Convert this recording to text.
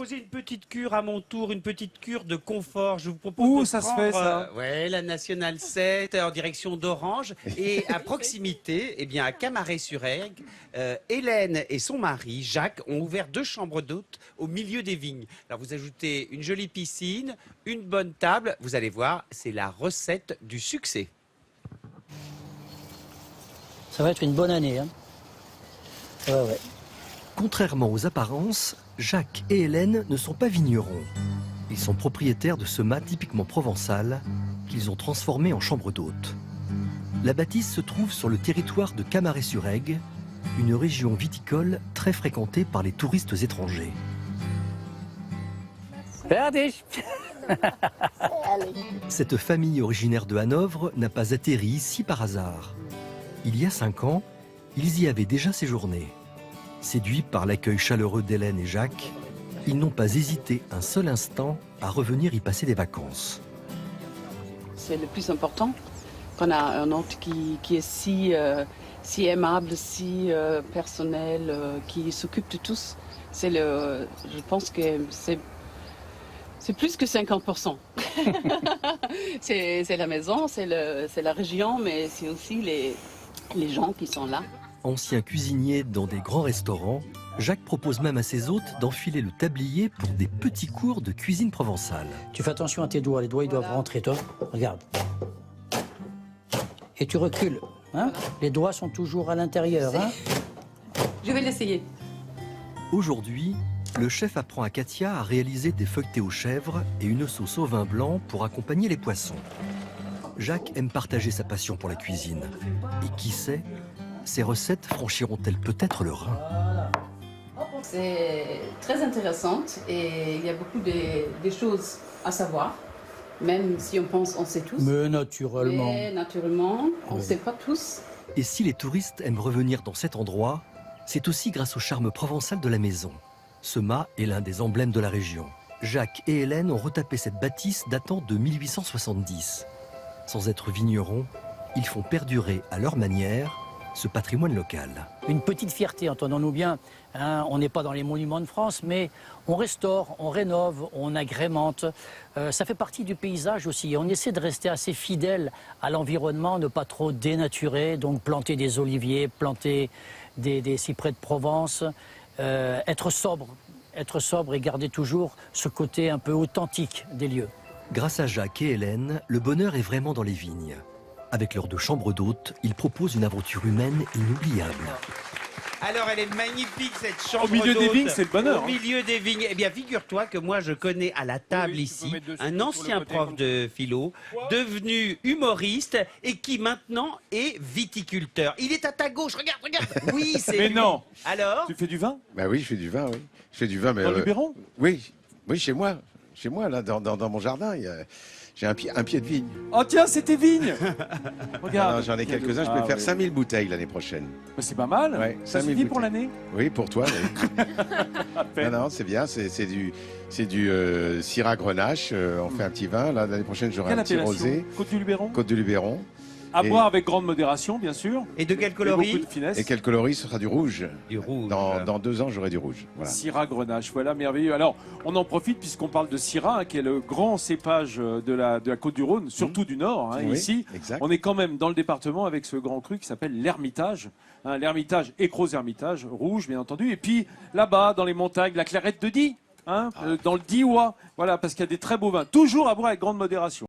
proposer une petite cure à mon tour, une petite cure de confort. Je vous propose Où de ça se prendre, fait, ça ouais, la Nationale 7 en direction d'Orange. Et à proximité, eh bien, à Camaret-sur-Aigle, Hélène et son mari, Jacques, ont ouvert 2 chambres d'hôtes au milieu des vignes. Alors vous ajoutez une jolie piscine, une bonne table. Vous allez voir, c'est la recette du succès. Ça va être une bonne année. Hein. Ouais. Contrairement aux apparences, Jacques et Hélène ne sont pas vignerons. Ils sont propriétaires de ce mât typiquement provençal qu'ils ont transformé en chambre d'hôte. La bâtisse se trouve sur le territoire de Camaret-sur-Aigle, une région viticole très fréquentée par les touristes étrangers. Cette famille originaire de Hanovre n'a pas atterri ici par hasard. Il y a 5 ans, ils y avaient déjà séjourné. Séduits par l'accueil chaleureux d'Hélène et Jacques, ils n'ont pas hésité un seul instant à revenir y passer des vacances. C'est le plus important, qu'on a un hôte qui est si aimable, si personnel, qui s'occupe de tous. Je pense que c'est plus que 50%. C'est la maison, c'est la région, mais c'est aussi les gens qui sont là. Ancien cuisinier dans des grands restaurants, Jacques propose même à ses hôtes d'enfiler le tablier pour des petits cours de cuisine provençale. Tu fais attention à tes doigts, les doigts ils doivent rentrer, toi. Regarde. Et tu recules. Hein. Les doigts sont toujours à l'intérieur. Hein. Je vais l'essayer. Aujourd'hui, le chef apprend à Katia à réaliser des feuilletés aux chèvres et une sauce au vin blanc pour accompagner les poissons. Jacques aime partager sa passion pour la cuisine. Et qui sait, ces recettes franchiront-elles peut-être le Rhin? C'est très intéressante et il y a beaucoup de choses à savoir. Même si on pense on sait tous. Mais naturellement. Mais naturellement, on ne sait pas tous. Et si les touristes aiment revenir dans cet endroit, c'est aussi grâce au charme provençal de la maison. Ce mât est l'un des emblèmes de la région. Jacques et Hélène ont retapé cette bâtisse datant de 1870. Sans être vignerons, ils font perdurer à leur manière ce patrimoine local. Une petite fierté, entendons-nous bien. Hein, on n'est pas dans les monuments de France, mais on restaure, on rénove, on agrémente. Ça fait partie du paysage aussi. On essaie de rester assez fidèle à l'environnement, ne pas trop dénaturer, donc planter des oliviers, planter des cyprès de Provence, être sobre et garder toujours ce côté un peu authentique des lieux. Grâce à Jacques et Hélène, le bonheur est vraiment dans les vignes. Avec leurs 2 chambres d'hôtes, ils proposent une aventure humaine inoubliable. Alors, elle est magnifique, cette chambre Au milieu des d'hôte. vignes, c'est le bonheur. Au milieu des vignes. Eh bien, figure-toi que moi, je connais à la table Oui, tu peux ici mettre dessus un sur le ancien côté, prof comme de philo, devenu humoriste et qui maintenant est viticulteur. Il est à ta gauche, regarde. Oui, c'est Mais lui. non. Alors, Tu fais du vin? Bah oui, je fais du vin, oui. Je fais du vin, mais Dans le Luberon? oui, chez moi. Chez moi, là, dans mon jardin, j'ai un pied de vigne. Oh tiens, c'est tes vignes. Regarde. Non, j'en ai quelques-uns, je peux faire 5000 bouteilles l'année prochaine. Mais c'est pas mal. Ouais, Ça 5000 suffit pour bouteilles. l'année? Oui, pour toi, oui. À peine. Non, c'est bien, c'est du Syrah Grenache. On fait un petit vin. Là, l'année prochaine, j'aurai Quelle un petit appellation? rosé. Côte du Luberon? Côte de Luberon. À Et- boire avec grande modération, bien sûr. et de quel Et beaucoup coloris? de finesse. Et quel coloris, ce sera du rouge. Du rouge. Dans 2 ans, j'aurai du rouge. Voilà. Syrah Grenache, voilà, merveilleux. Alors, on en profite puisqu'on parle de Syrah, hein, qui est le grand cépage de la Côte-du-Rhône, surtout du Nord. Hein, Oui, ici, exact. on est quand même dans le département avec ce grand cru qui s'appelle l'Hermitage. Hein, l'Hermitage et Gros Hermitage, rouge, bien entendu. Et puis, là-bas, dans les montagnes, la Clairette de Die, hein, dans le Diois. Voilà, parce qu'il y a des très beaux vins. Toujours à boire avec grande modération.